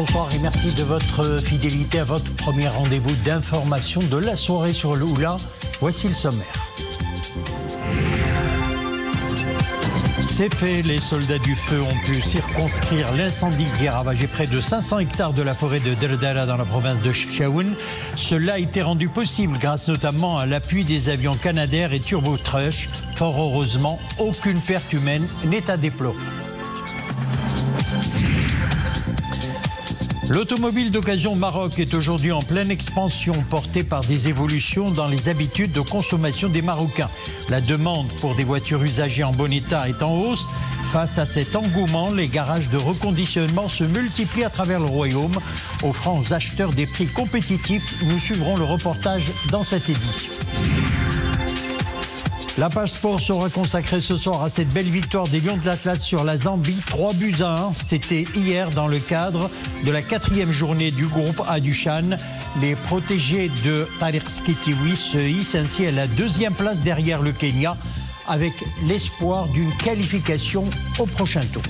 bonsoir et merci de votre fidélité à votre premier rendez-vous d'information de la soirée sur le Oula. Voici le sommaire. C'est fait, les soldats du feu ont pu circonscrire l'incendie qui a ravagé près de 500 hectares de la forêt de Derdara dans la province de Chefchaouen. Cela a été rendu possible grâce notamment à l'appui des avions Canadair et Turbotrush. Fort heureusement, aucune perte humaine n'est à déplorer. L'automobile d'occasion Maroc est aujourd'hui en pleine expansion, portée par des évolutions dans les habitudes de consommation des Marocains. La demande pour des voitures usagées en bon état est en hausse. Face à cet engouement, les garages de reconditionnement se multiplient à travers le royaume, offrant aux acheteurs des prix compétitifs. Nous suivrons le reportage dans cette édition. La page sport sera consacrée ce soir à cette belle victoire des Lions de l'Atlas sur la Zambie, 3-1. C'était hier dans le cadre de la 4e journée du groupe A du Chan. Les protégés de Tariq Skitiwi se hissent ainsi à la 2e place derrière le Kenya, avec l'espoir d'une qualification au prochain tour.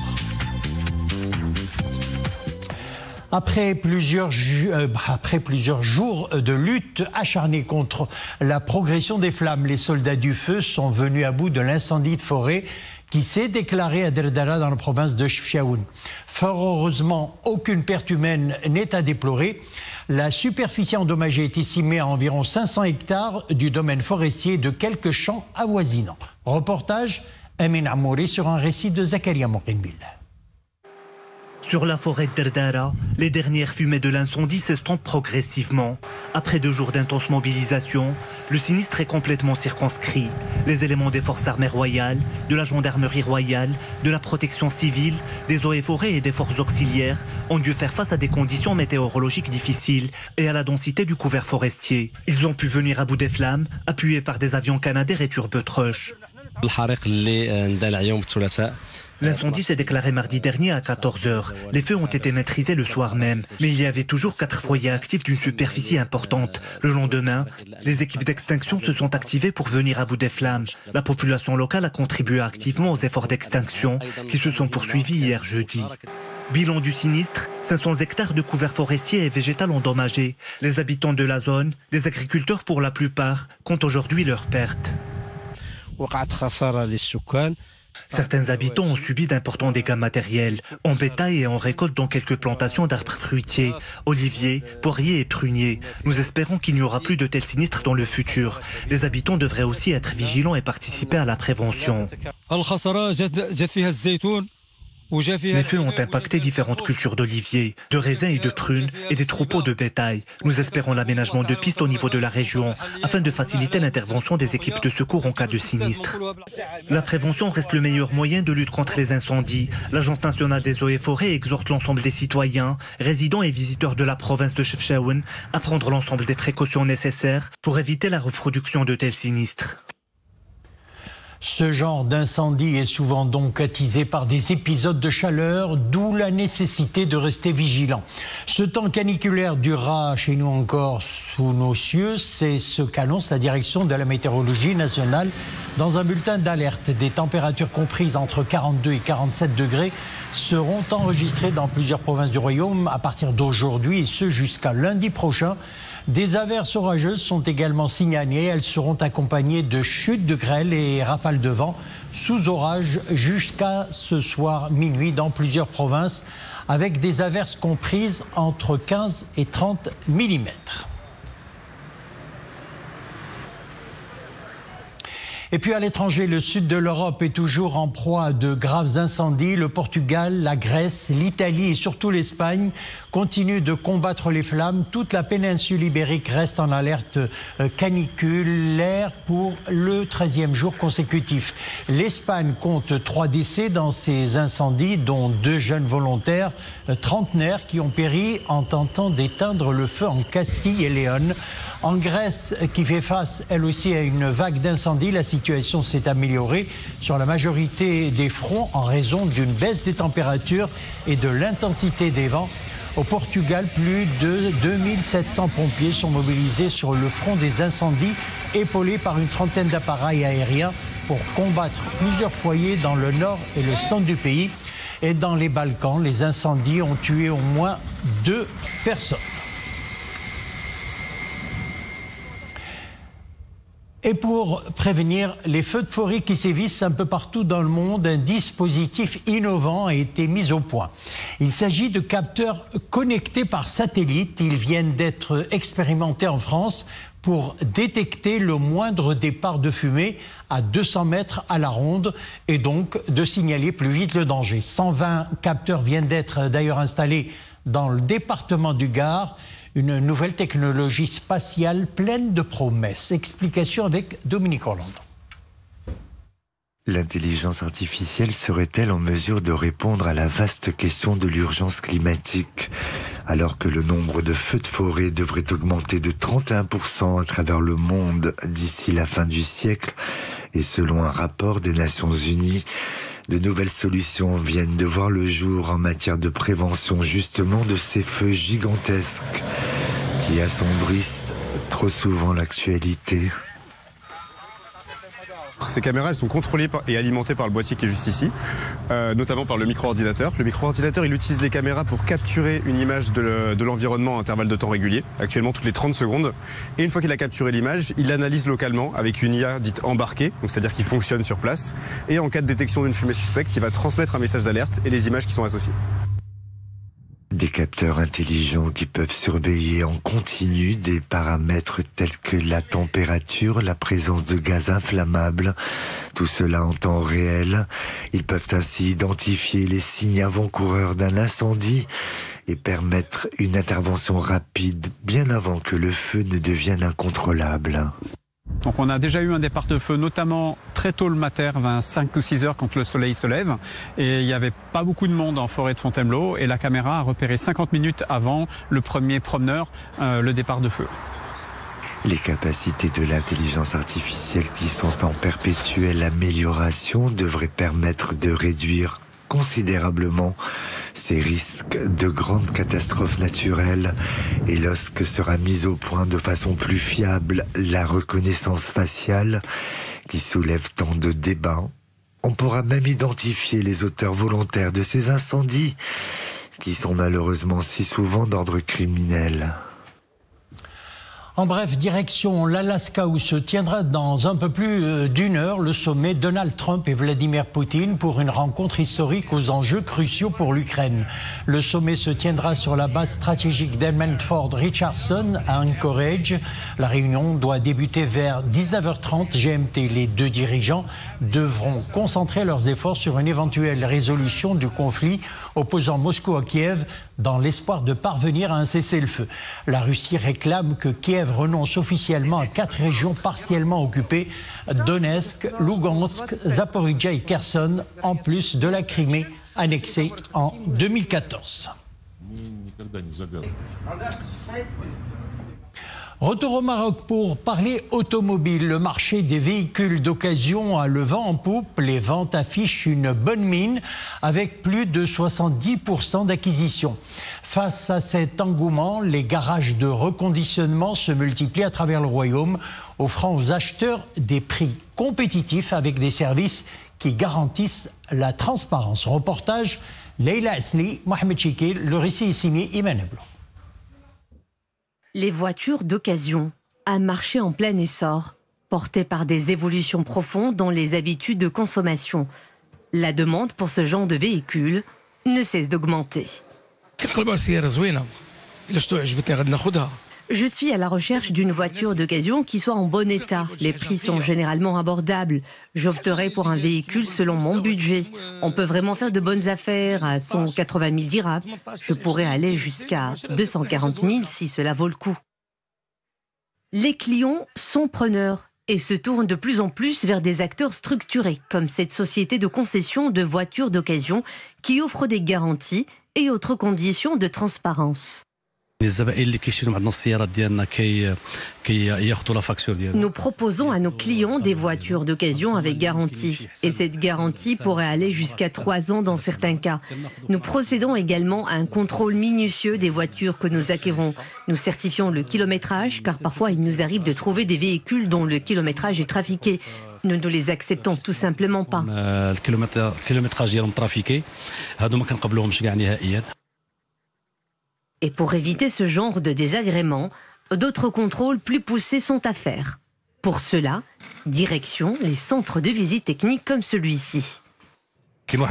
Après plusieurs jours de lutte acharnée contre la progression des flammes, les soldats du feu sont venus à bout de l'incendie de forêt qui s'est déclaré à Derdara dans la province de Chefchaouen. Fort heureusement, aucune perte humaine n'est à déplorer. La superficie endommagée est estimée à environ 500 hectares du domaine forestier et de quelques champs avoisinants. Reportage Amin Amouri sur un récit de Zakaria Mokinbil. Sur la forêt de Derdara, les dernières fumées de l'incendie s'estompent progressivement. Après 2 jours d'intense mobilisation, le sinistre est complètement circonscrit. Les éléments des forces armées royales, de la gendarmerie royale, de la protection civile, des eaux et forêts et des forces auxiliaires ont dû faire face à des conditions météorologiques difficiles et à la densité du couvert forestier. Ils ont pu venir à bout des flammes, appuyés par des avions Canadair et Turbotrush. L'incendie s'est déclaré mardi dernier à 14 h. Les feux ont été maîtrisés le soir même, mais il y avait toujours 4 foyers actifs d'une superficie importante. Le lendemain, les équipes d'extinction se sont activées pour venir à bout des flammes. La population locale a contribué activement aux efforts d'extinction qui se sont poursuivis hier jeudi. Bilan du sinistre, 500 hectares de couverts forestiers et végétal endommagés. Les habitants de la zone, des agriculteurs pour la plupart, comptent aujourd'hui leurs pertes. Certains habitants ont subi d'importants dégâts matériels, en bétail et en récolte dans quelques plantations d'arbres fruitiers, oliviers, poiriers et pruniers. Nous espérons qu'il n'y aura plus de tels sinistres dans le futur. Les habitants devraient aussi être vigilants et participer à la prévention. Les feux ont impacté différentes cultures d'oliviers, de raisins et de prunes et des troupeaux de bétail. Nous espérons l'aménagement de pistes au niveau de la région afin de faciliter l'intervention des équipes de secours en cas de sinistre. La prévention reste le meilleur moyen de lutte contre les incendies. L'Agence nationale des eaux et forêts exhorte l'ensemble des citoyens, résidents et visiteurs de la province de Chefchaouen à prendre l'ensemble des précautions nécessaires pour éviter la reproduction de tels sinistres. Ce genre d'incendie est souvent donc attisé par des épisodes de chaleur, d'où la nécessité de rester vigilant. Ce temps caniculaire durera chez nous encore sous nos cieux, c'est ce qu'annonce la direction de la météorologie nationale dans un bulletin d'alerte. Des températures comprises entre 42 et 47 degrés seront enregistrées dans plusieurs provinces du royaume à partir d'aujourd'hui et ce jusqu'à lundi prochain. Des averses orageuses sont également signalées. Elles seront accompagnées de chutes de grêle et rafales de vent sous orage jusqu'à ce soir minuit dans plusieurs provinces avec des averses comprises entre 15 et 30 mm. Et puis à l'étranger, le sud de l'Europe est toujours en proie à de graves incendies. Le Portugal, la Grèce, l'Italie et surtout l'Espagne continuent de combattre les flammes. Toute la péninsule ibérique reste en alerte caniculaire pour le 13e jour consécutif. L'Espagne compte 3 décès dans ces incendies, dont 2 jeunes volontaires trentenaires qui ont péri en tentant d'éteindre le feu en Castille et Léon. En Grèce, qui fait face, elle aussi, à une vague d'incendies, la situation s'est améliorée sur la majorité des fronts en raison d'une baisse des températures et de l'intensité des vents. Au Portugal, plus de 2700 pompiers sont mobilisés sur le front des incendies, épaulés par une trentaine d'appareils aériens pour combattre plusieurs foyers dans le nord et le centre du pays. Et dans les Balkans, les incendies ont tué au moins 2 personnes. Et pour prévenir les feux de forêt qui sévissent un peu partout dans le monde, un dispositif innovant a été mis au point. Il s'agit de capteurs connectés par satellite. Ils viennent d'être expérimentés en France pour détecter le moindre départ de fumée à 200 mètres à la ronde et donc de signaler plus vite le danger. 120 capteurs viennent d'être d'ailleurs installés dans le département du Gard. Une nouvelle technologie spatiale pleine de promesses. Explication avec Dominique Orlando. L'intelligence artificielle serait-elle en mesure de répondre à la vaste question de l'urgence climatique ? Alors que le nombre de feux de forêt devrait augmenter de 31% à travers le monde d'ici la fin du siècle, et selon un rapport des Nations Unies, de nouvelles solutions viennent de voir le jour en matière de prévention justement de ces feux gigantesques qui assombrissent trop souvent l'actualité. Ces caméras, elles sont contrôlées et alimentées par le boîtier qui est juste ici, notamment par le micro-ordinateur. Le micro-ordinateur, il utilise les caméras pour capturer une image de l'environnement à intervalle de temps régulier, actuellement toutes les 30 secondes. Et une fois qu'il a capturé l'image, il l'analyse localement avec une IA dite embarquée, c'est-à-dire qui fonctionne sur place. Et en cas de détection d'une fumée suspecte, il va transmettre un message d'alerte et les images qui sont associées. Des capteurs intelligents qui peuvent surveiller en continu des paramètres tels que la température, la présence de gaz inflammables, tout cela en temps réel. Ils peuvent ainsi identifier les signes avant-coureurs d'un incendie et permettre une intervention rapide bien avant que le feu ne devienne incontrôlable. Donc on a déjà eu un départ de feu, notamment très tôt le matin, vers 5 ou 6 heures quand le soleil se lève. Et il n'y avait pas beaucoup de monde en forêt de Fontainebleau. Et la caméra a repéré 50 minutes avant le premier promeneur le départ de feu. Les capacités de l'intelligence artificielle qui sont en perpétuelle amélioration devraient permettre de réduire considérablement ces risques de grandes catastrophes naturelles et lorsque sera mise au point de façon plus fiable la reconnaissance faciale qui soulève tant de débats, on pourra même identifier les auteurs volontaires de ces incendies qui sont malheureusement si souvent d'ordre criminel. En bref, direction l'Alaska où se tiendra dans un peu plus d'une heure le sommet Donald Trump et Vladimir Poutine pour une rencontre historique aux enjeux cruciaux pour l'Ukraine. Le sommet se tiendra sur la base stratégique d'Edmund Ford Richardson à Anchorage. La réunion doit débuter vers 19h30 GMT. Les deux dirigeants devront concentrer leurs efforts sur une éventuelle résolution du conflit opposant Moscou à Kiev dans l'espoir de parvenir à un cessez-le-feu. La Russie réclame que Kiev renonce officiellement à 4 régions partiellement occupées, Donetsk, Lugansk, Zaporijia et Kherson, en plus de la Crimée annexée en 2014. Retour au Maroc pour parler automobile. Le marché des véhicules d'occasion a le vent en poupe. Les ventes affichent une bonne mine avec plus de 70% d'acquisition. Face à cet engouement, les garages de reconditionnement se multiplient à travers le royaume, offrant aux acheteurs des prix compétitifs avec des services qui garantissent la transparence. Reportage Leila Asli, Mohamed Chikil, le récit est signé Iman Eblo. Les voitures d'occasion, un marché en plein essor, porté par des évolutions profondes dans les habitudes de consommation. La demande pour ce genre de véhicules ne cesse d'augmenter. Je suis à la recherche d'une voiture d'occasion qui soit en bon état. Les prix sont généralement abordables. J'opterai pour un véhicule selon mon budget. On peut vraiment faire de bonnes affaires à 180 000 dirhams. Je pourrais aller jusqu'à 240 000 si cela vaut le coup. Les clients sont preneurs et se tournent de plus en plus vers des acteurs structurés, comme cette société de concession de voitures d'occasion qui offre des garanties et autres conditions de transparence. Nous proposons à nos clients des voitures d'occasion avec garantie. Et cette garantie pourrait aller jusqu'à 3 ans dans certains cas. Nous procédons également à un contrôle minutieux des voitures que nous acquérons. Nous certifions le kilométrage, car parfois il nous arrive de trouver des véhicules dont le kilométrage est trafiqué. Nous ne les acceptons tout simplement pas. Et pour éviter ce genre de désagréments, d'autres contrôles plus poussés sont à faire. Pour cela, direction les centres de visite technique comme celui-ci. Il y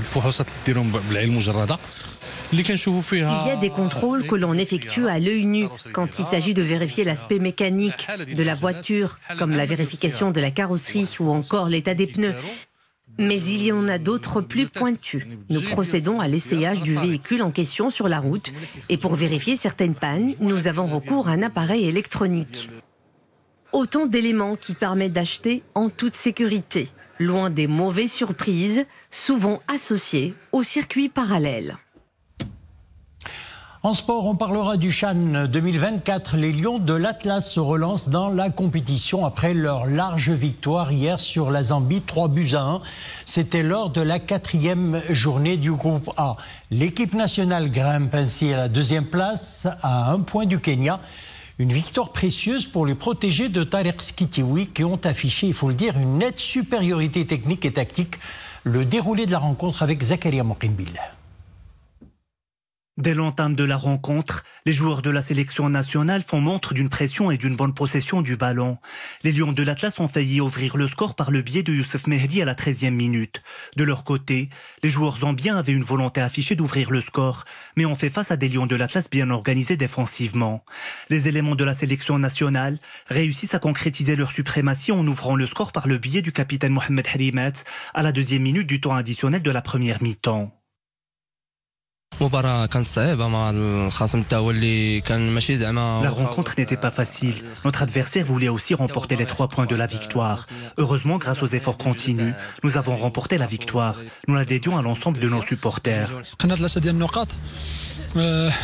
a des contrôles que l'on effectue à l'œil nu quand il s'agit de vérifier l'aspect mécanique de la voiture, comme la vérification de la carrosserie ou encore l'état des pneus. Mais il y en a d'autres plus pointus. Nous procédons à l'essayage du véhicule en question sur la route et pour vérifier certaines pannes, nous avons recours à un appareil électronique. Autant d'éléments qui permettent d'acheter en toute sécurité, loin des mauvaises surprises, souvent associées au circuit parallèle. En sport, on parlera du CHAN 2024. Les Lions de l'Atlas se relancent dans la compétition après leur large victoire hier sur la Zambie, 3-1. C'était lors de la 4e journée du groupe A. L'équipe nationale grimpe ainsi à la 2e place, à 1 point du Kenya. Une victoire précieuse pour les protégés de Tarek Skitiwi qui ont affiché, il faut le dire, une nette supériorité technique et tactique. Le déroulé de la rencontre avec Zakaria Mokimbil. Dès l'entame de la rencontre, les joueurs de la sélection nationale font montre d'une pression et d'une bonne possession du ballon. Les Lions de l'Atlas ont failli ouvrir le score par le biais de Youssef Mehdi à la 13e minute. De leur côté, les joueurs zambiens avaient une volonté affichée d'ouvrir le score, mais ont fait face à des Lions de l'Atlas bien organisés défensivement. Les éléments de la sélection nationale réussissent à concrétiser leur suprématie en ouvrant le score par le biais du capitaine Mohamed Harimat à la 2e minute du temps additionnel de la première mi-temps. La rencontre n'était pas facile. Notre adversaire voulait aussi remporter les 3 points de la victoire. Heureusement, grâce aux efforts continus, nous avons remporté la victoire. Nous la dédions à l'ensemble de nos supporters.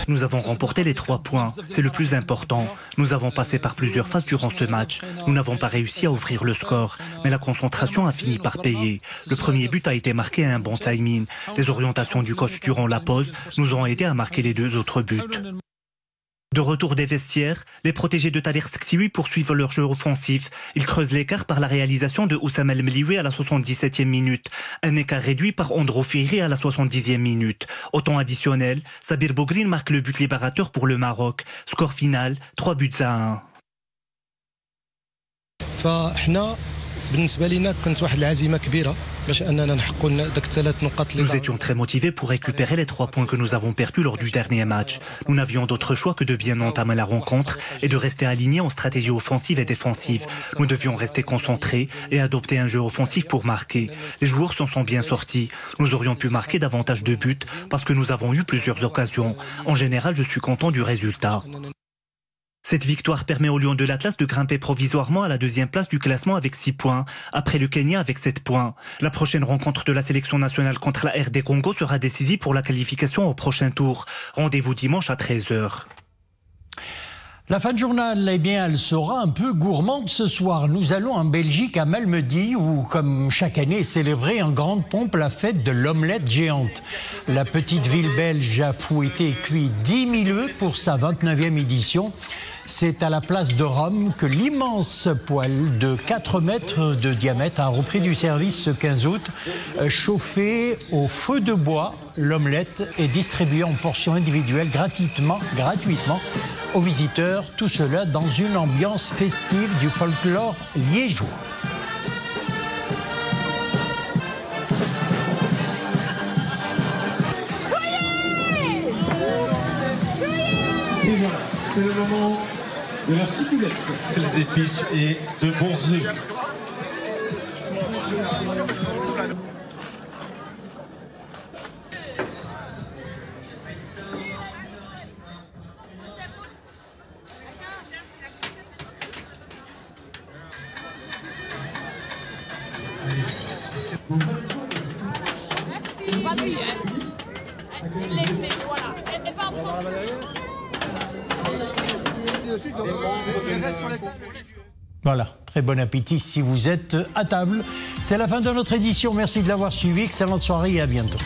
Nous avons remporté les 3 points. C'est le plus important. Nous avons passé par plusieurs phases durant ce match. Nous n'avons pas réussi à ouvrir le score, mais la concentration a fini par payer. Le premier but a été marqué à un bon timing. Les orientations du coach durant la pause nous ont aidé à marquer les 2 autres buts. De retour des vestiaires, les protégés de Tarek Skitiwi poursuivent leur jeu offensif. Ils creusent l'écart par la réalisation de Oussama El Mliwi à la 77e minute. Un écart réduit par Andro Firi à la 70e minute. Au temps additionnel, Sabir Bogrine marque le but libérateur pour le Maroc. Score final, 3-1. Nous étions très motivés pour récupérer les 3 points que nous avons perdus lors du dernier match. Nous n'avions d'autre choix que de bien entamer la rencontre et de rester alignés en stratégie offensive et défensive. Nous devions rester concentrés et adopter un jeu offensif pour marquer. Les joueurs s'en sont bien sortis. Nous aurions pu marquer davantage de buts parce que nous avons eu plusieurs occasions. En général, je suis content du résultat. Cette victoire permet aux Lions de l'Atlas de grimper provisoirement à la 2e place du classement avec 6 points, après le Kenya avec 7 points. La prochaine rencontre de la sélection nationale contre la RD Congo sera décisive pour la qualification au prochain tour. Rendez-vous dimanche à 13h. La fin de journal, eh bien, elle sera un peu gourmande ce soir. Nous allons en Belgique, à Malmedy, où, comme chaque année, est célébrée en grande pompe la fête de l'omelette géante. La petite ville belge a fouetté et cuit 10 000 œufs pour sa 29e édition. C'est à la place de Rome que l'immense poêle de 4 mètres de diamètre a repris du service ce 15 août. Chauffé au feu de bois, l'omelette est distribuée en portions individuelles gratuitement aux visiteurs. Tout cela dans une ambiance festive du folklore liégeois. Et voilà, c'est le moment de la ciboulette. Des épices et de bons œufs. Voilà, très bon appétit si vous êtes à table. C'est la fin de notre édition. Merci de l'avoir suivi. Excellente soirée et à bientôt.